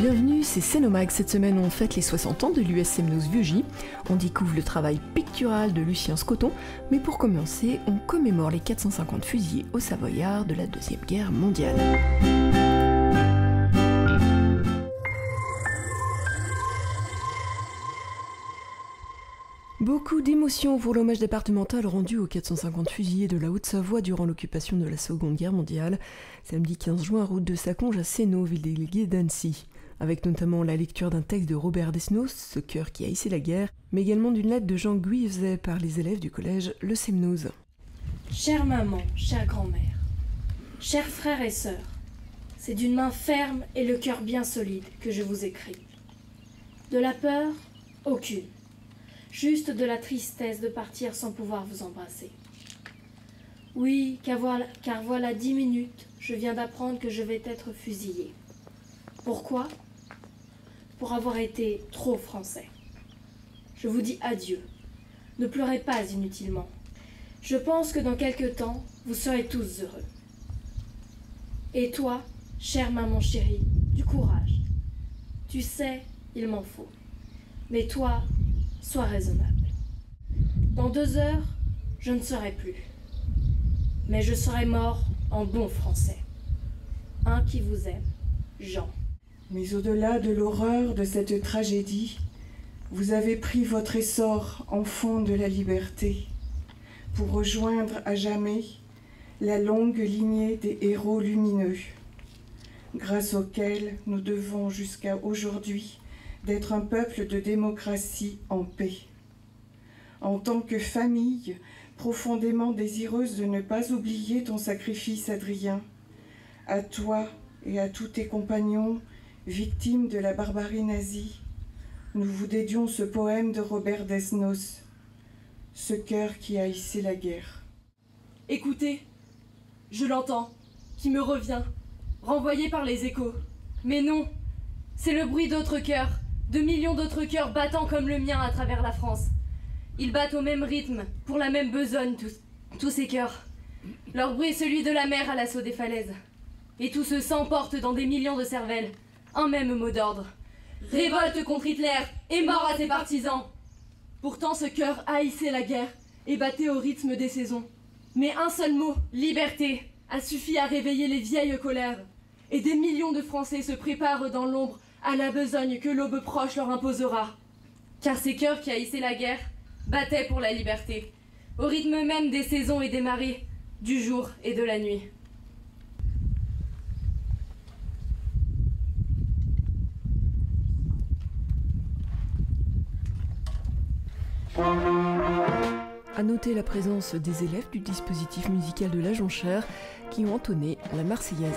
Bienvenue, c'est Scénomag. Cette semaine, on fête les 60 ans de l'US Semnoz Vieux-Gy. On découvre le travail pictural de Lucien Scoton, mais pour commencer, on commémore les 450 fusillés aux Savoyards de la Deuxième Guerre mondiale. Beaucoup d'émotions pour l'hommage départemental rendu aux 450 fusillés de la Haute-Savoie durant l'occupation de la Seconde Guerre mondiale, samedi 15 juin, route de Saconge à Sénaux, ville déléguée d'Annecy, avec notamment la lecture d'un texte de Robert Desnos, Ce cœur qui haïssait la guerre, mais également d'une lettre de Jean Guivezet par les élèves du collège Le Semnoz. Chère maman, chère grand-mère, chers frères et sœurs, c'est d'une main ferme et le cœur bien solide que je vous écris. De la peur, aucune. Juste de la tristesse de partir sans pouvoir vous embrasser. Oui, car voilà 10 minutes, je viens d'apprendre que je vais être fusillée. Pourquoi ? Pour avoir été trop français. Je vous dis adieu. Ne pleurez pas inutilement. Je pense que dans quelque temps, vous serez tous heureux. Et toi, chère maman chérie, du courage. Tu sais, il m'en faut. Mais toi, sois raisonnable. Dans 2 heures, je ne serai plus. Mais je serai mort en bon français. Un qui vous aime, Jean. Mais au-delà de l'horreur de cette tragédie, vous avez pris votre essor enfant de la liberté pour rejoindre à jamais la longue lignée des héros lumineux, grâce auxquels nous devons jusqu'à aujourd'hui d'être un peuple de démocratie en paix. En tant que famille, profondément désireuse de ne pas oublier ton sacrifice, Adrien, à toi et à tous tes compagnons, victimes de la barbarie nazie, nous vous dédions ce poème de Robert Desnos, Ce cœur qui haïssait la guerre. Écoutez, je l'entends, qui me revient, renvoyé par les échos. Mais non, c'est le bruit d'autres cœurs, de millions d'autres cœurs battant comme le mien à travers la France. Ils battent au même rythme, pour la même besogne, tous ces cœurs. Leur bruit est celui de la mer à l'assaut des falaises. Et tout ce sang porte dans des millions de cervelles un même mot d'ordre. Révolte contre Hitler et mort à ses partisans. Pourtant ce cœur haïssait la guerre et battait au rythme des saisons. Mais un seul mot, liberté, a suffi à réveiller les vieilles colères. Et des millions de Français se préparent dans l'ombre à la besogne que l'aube proche leur imposera. Car ces cœurs qui haïssaient la guerre battaient pour la liberté, au rythme même des saisons et des marées, du jour et de la nuit. À noter la présence des élèves du dispositif musical de la Jonchère qui ont entonné la Marseillaise.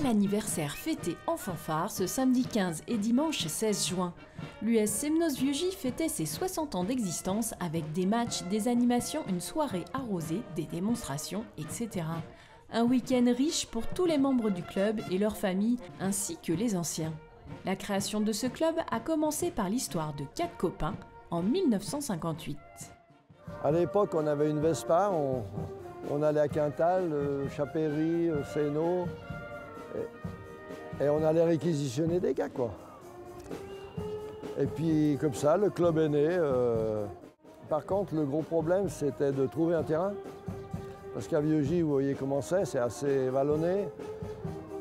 Anniversaire fêté en fanfare ce samedi 15 et dimanche 16 juin. L'US Semnoz Vieux-Gy fêtait ses 60 ans d'existence avec des matchs, des animations, une soirée arrosée, des démonstrations, etc. Un week-end riche pour tous les membres du club et leurs familles ainsi que les anciens. La création de ce club a commencé par l'histoire de 4 copains en 1958. À l'époque, on avait une Vespa, on allait à Quintal, Chapéry, Sénaux. Et on allait réquisitionner des gars, quoi. Et puis comme ça, le club est né. Par contre, le gros problème, c'était de trouver un terrain. Parce qu'à Vieux-Gy, vous voyez comment c'est assez vallonné.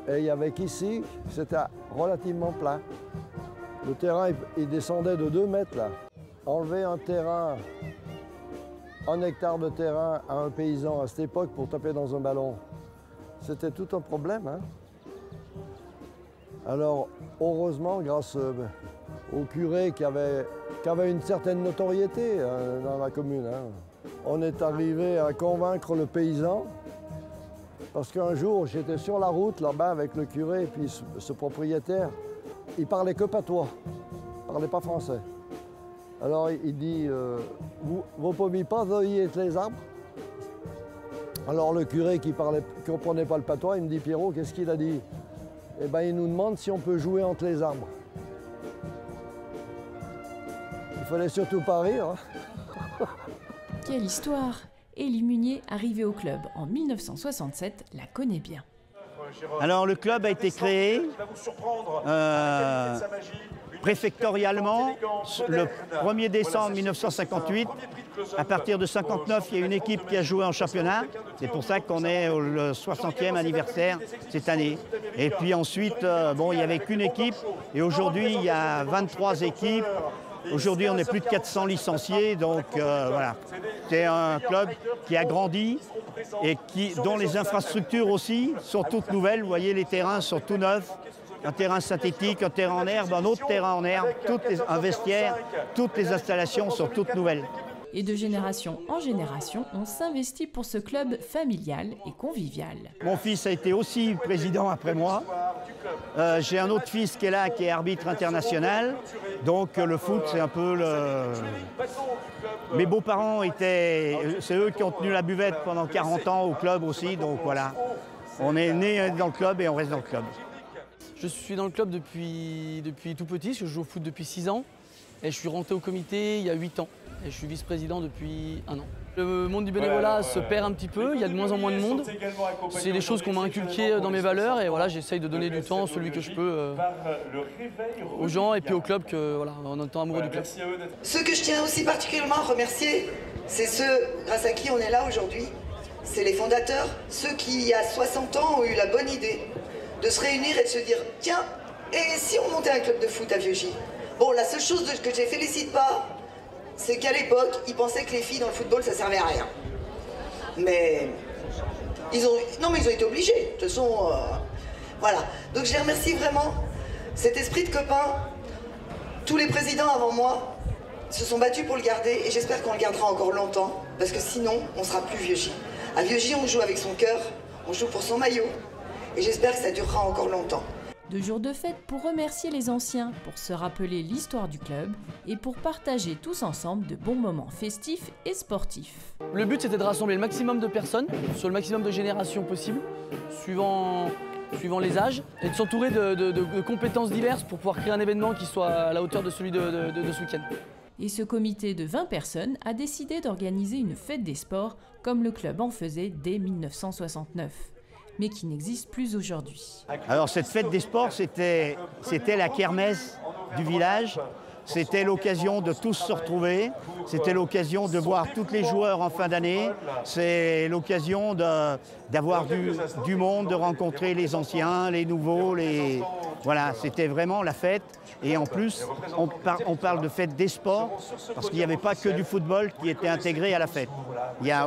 Et il y avait qu'ici, c'était relativement plat. Le terrain, il descendait de 2 mètres là. Enlever un terrain, 1 hectare de terrain à un paysan à cette époque pour taper dans un ballon, c'était tout un problème. Hein. Alors, heureusement, grâce au curé qui avait une certaine notoriété dans la commune, hein, on est arrivé à convaincre le paysan. Parce qu'un jour, j'étais sur la route là-bas avec le curé et puis ce propriétaire, il parlait que patois, il parlait pas français. Alors il dit, vous ne pouvez pas veiller les arbres? Alors le curé qui ne comprenait pas le patois, il me dit, Pierrot, qu'est-ce qu'il a dit? Eh bien, il nous demande si on peut jouer entre les arbres. Il fallait surtout pas rire. Hein. Quelle histoire! Élie Munier, arrivé au club en 1967, la connaît bien. Alors le club a été créé préfectorialement le 1er décembre 1958. À partir de 1959, il y a une équipe qui a joué en championnat. C'est pour ça qu'on est au 60e anniversaire cette année. Et puis ensuite, bon, il n'y avait qu'une équipe. Et aujourd'hui, il y a 23 équipes. Aujourd'hui, on est plus de 400 licenciés. Donc voilà, c'est un club qui a grandi et dont les infrastructures aussi sont toutes nouvelles. Vous voyez, les terrains sont tout neufs. Un terrain synthétique, un terrain en herbe, un autre terrain en herbe, un vestiaire, toutes les installations sont toutes nouvelles. Et de génération en génération, on s'investit pour ce club familial et convivial. Mon fils a été aussi président après moi. J'ai un autre fils qui est là, qui est arbitre international. Donc le foot, c'est un peu le... Mes beaux-parents c'est eux qui ont tenu la buvette pendant 40 ans au club aussi. Donc voilà, on est né dans le club et on reste dans le club. Je suis dans le club depuis tout petit, je joue au foot depuis 6 ans et je suis rentré au comité il y a 8 ans et je suis vice-président depuis 1 an. Le monde du bénévolat se perd un petit peu, il y a de moins en moins de monde. C'est des choses qu'on m'a inculquées dans mes valeurs et voilà, j'essaye de donner du temps, celui que je peux, aux gens et puis au club, voilà, en étant amoureux du club. Ceux que je tiens aussi particulièrement à remercier, c'est ceux grâce à qui on est là aujourd'hui. C'est les fondateurs, ceux qui, il y a 60 ans, ont eu la bonne idée de se réunir et de se dire, tiens, et si on montait un club de foot à Vieux-Gy? Bon, la seule chose que je les félicite pas, c'est qu'à l'époque, ils pensaient que les filles dans le football, ça servait à rien. Mais ils ont été obligés, de toute façon, voilà. Donc je les remercie vraiment, cet esprit de copain. Tous les présidents avant moi se sont battus pour le garder et j'espère qu'on le gardera encore longtemps, parce que sinon, on sera plus Vieux-Gy. À Vieux-Gy, on joue avec son cœur, on joue pour son maillot. Et j'espère que ça durera encore longtemps. 2 jours de fête pour remercier les anciens, pour se rappeler l'histoire du club et pour partager tous ensemble de bons moments festifs et sportifs. Le but, c'était de rassembler le maximum de personnes, sur le maximum de générations possibles, suivant les âges, et de s'entourer de compétences diverses pour pouvoir créer un événement qui soit à la hauteur de celui de ce week-end. Et ce comité de 20 personnes a décidé d'organiser une fête des sports comme le club en faisait dès 1969. Mais qui n'existe plus aujourd'hui. Alors cette fête des sports, c'était la kermesse du village. C'était l'occasion de tous se retrouver. C'était l'occasion de voir tous les joueurs en fin d'année. C'est l'occasion d'avoir du monde, de rencontrer les anciens, les nouveaux. Voilà, c'était vraiment la fête. Et en plus, on parle de fête des sports parce qu'il n'y avait pas que du football qui était intégré à la fête.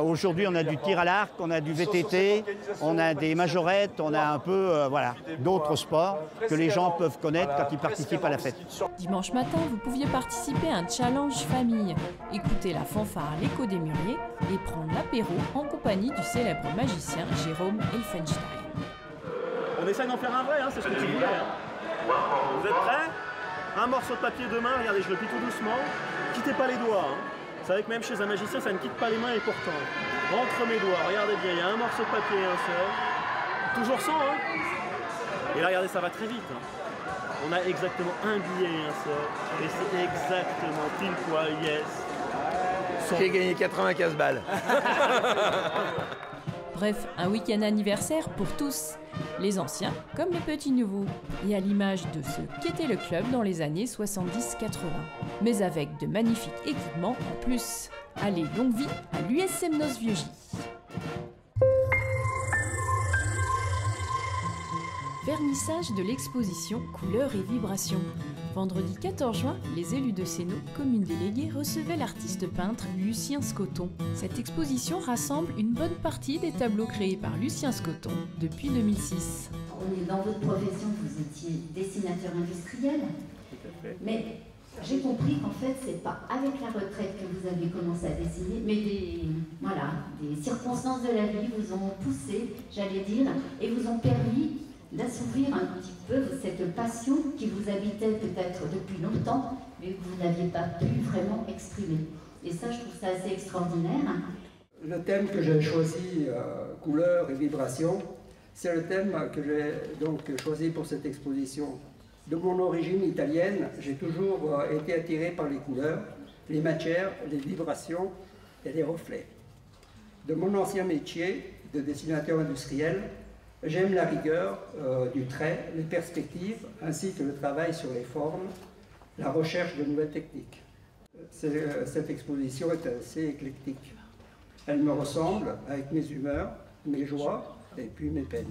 Aujourd'hui, on a du tir à l'arc, on a du VTT, on a des majorettes, on a un peu d'autres sports que les gens peuvent connaître quand ils participent à la fête. Dimanche matin, vous pouviez participer à un challenge famille, écouter la fanfare L'écho des mûriers et prendre l'apéro en compagnie du célèbre magicien Jérôme Elfenstein. On essaie d'en faire un vrai, c'est ce que tu voulais. Vous êtes prêts? Un morceau de papier de main, regardez, je le plie tout doucement. Quittez pas les doigts. Vous savez que même chez un magicien, ça ne quitte pas les mains et pourtant. Entre mes doigts, regardez bien, il y a un morceau de papier et un seul. Toujours 100, Et là, regardez, ça va très vite. On a exactement un billet et un seul. Et c'est exactement pile poil, yes. J'ai gagné 95 balles. Bref, un week-end anniversaire pour tous. les anciens comme les petits nouveaux, et à l'image de ce qu'était le club dans les années 70-80, mais avec de magnifiques équipements en plus. Allez, longue vie à l'US Semnoz Vieux-J. Vernissage de l'exposition Couleurs et Vibrations. Vendredi 14 juin, les élus de Sénaux, commune déléguée, recevaient l'artiste peintre Lucien Scoton. Cette exposition rassemble une bonne partie des tableaux créés par Lucien Scoton depuis 2006. Dans votre profession, vous étiez dessinateur industriel, mais j'ai compris qu'en fait, c'est pas avec la retraite que vous avez commencé à dessiner, mais des circonstances de la vie vous ont poussé, j'allais dire, et vous ont permis d'assouvir un petit peu cette passion qui vous habitait peut-être depuis longtemps, mais que vous n'aviez pas pu vraiment exprimer. Et ça, je trouve ça assez extraordinaire. Le thème que j'ai choisi, couleurs et vibrations, c'est le thème que j'ai donc choisi pour cette exposition. De mon origine italienne, j'ai toujours été attiré par les couleurs, les matières, les vibrations et les reflets. De mon ancien métier de dessinateur industriel, j'aime la rigueur du trait, les perspectives, ainsi que le travail sur les formes, la recherche de nouvelles techniques. Cette exposition est assez éclectique. Elle me ressemble avec mes humeurs, mes joies et puis mes peines.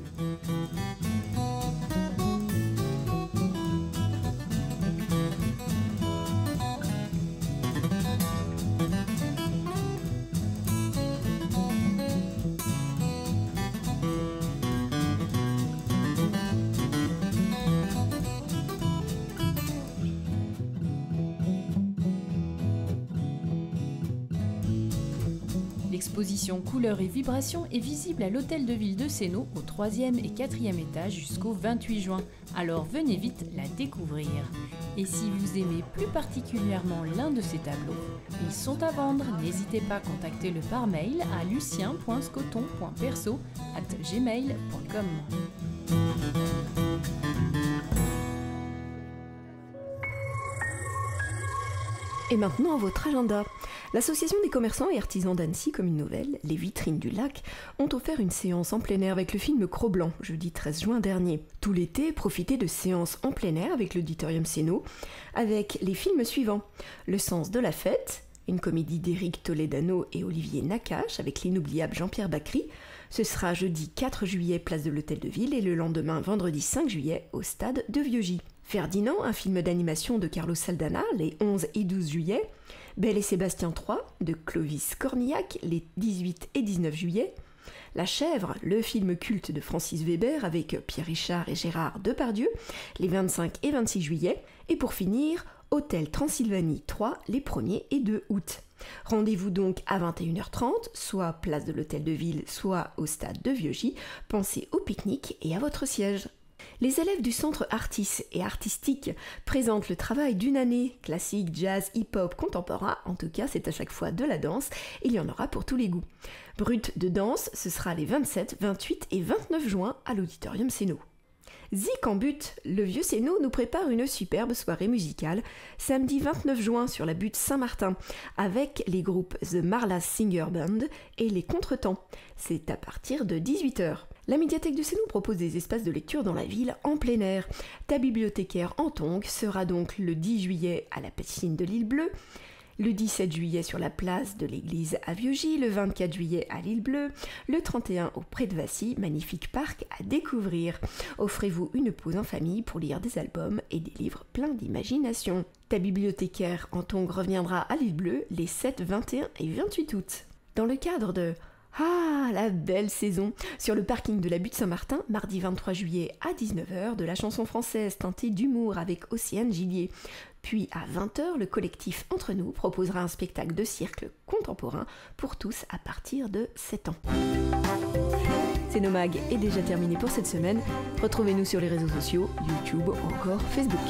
L'exposition Couleurs et Vibrations est visible à l'Hôtel de Ville de Sénaux au 3e et 4e étage jusqu'au 28 juin. Alors venez vite la découvrir. Et si vous aimez plus particulièrement l'un de ces tableaux, ils sont à vendre. N'hésitez pas à contacter le par mail à lucien.scoton.perso@gmail.com. Et maintenant, votre agenda. L'Association des commerçants et artisans d'Annecy, Commune Nouvelle, les Vitrines du Lac, ont offert une séance en plein air avec le film Cro-Blanc, jeudi 13 juin dernier. Tout l'été, profitez de séances en plein air avec l'Auditorium Sénaux, avec les films suivants. Le sens de la fête, une comédie d'Éric Toledano et Olivier Nakache avec l'inoubliable Jean-Pierre Bacry. Ce sera jeudi 4 juillet, place de l'Hôtel de Ville, et le lendemain, vendredi 5 juillet, au stade de Vieux-J. Ferdinand, un film d'animation de Carlos Saldana, les 11 et 12 juillet. Belle et Sébastien 3, de Clovis Cornillac, les 18 et 19 juillet. La Chèvre, le film culte de Francis Weber avec Pierre Richard et Gérard Depardieu, les 25 et 26 juillet. Et pour finir, Hôtel Transylvanie 3, les 1er et 2 août. Rendez-vous donc à 21h30, soit place de l'Hôtel de Ville, soit au stade de Vieux-J. Pensez au pique-nique et à votre siège. Les élèves du Centre Artis et Artistique présentent le travail d'une année, classique, jazz, hip-hop, contemporain, en tout cas c'est à chaque fois de la danse, il y en aura pour tous les goûts. Brut de danse, ce sera les 27, 28 et 29 juin à l'Auditorium Sénaux. Zik en butte, le Vieux Sénaux nous prépare une superbe soirée musicale samedi 29 juin sur la butte Saint-Martin avec les groupes The Marlas Singer Band et les Contretemps. C'est à partir de 18h. La médiathèque de Sénaux propose des espaces de lecture dans la ville en plein air. Ta bibliothécaire en tongs sera donc le 10 juillet à la piscine de l'Île Bleue, le 17 juillet sur la place de l'église à Vieux-J, le 24 juillet à l'Île Bleue, le 31 au Pré de Vassy, magnifique parc à découvrir. Offrez-vous une pause en famille pour lire des albums et des livres pleins d'imagination. Ta bibliothécaire en tongs reviendra à l'Île Bleue les 7, 21 et 28 août. Dans le cadre de Ah, la belle saison! Sur le parking de la butte Saint-Martin, mardi 23 juillet à 19h, de la chanson française teintée d'humour avec Océane Gillier. Puis à 20h, le collectif Entre Nous proposera un spectacle de cirque contemporain pour tous à partir de 7 ans. Sénomag est déjà terminé pour cette semaine. Retrouvez-nous sur les réseaux sociaux, YouTube ou encore Facebook.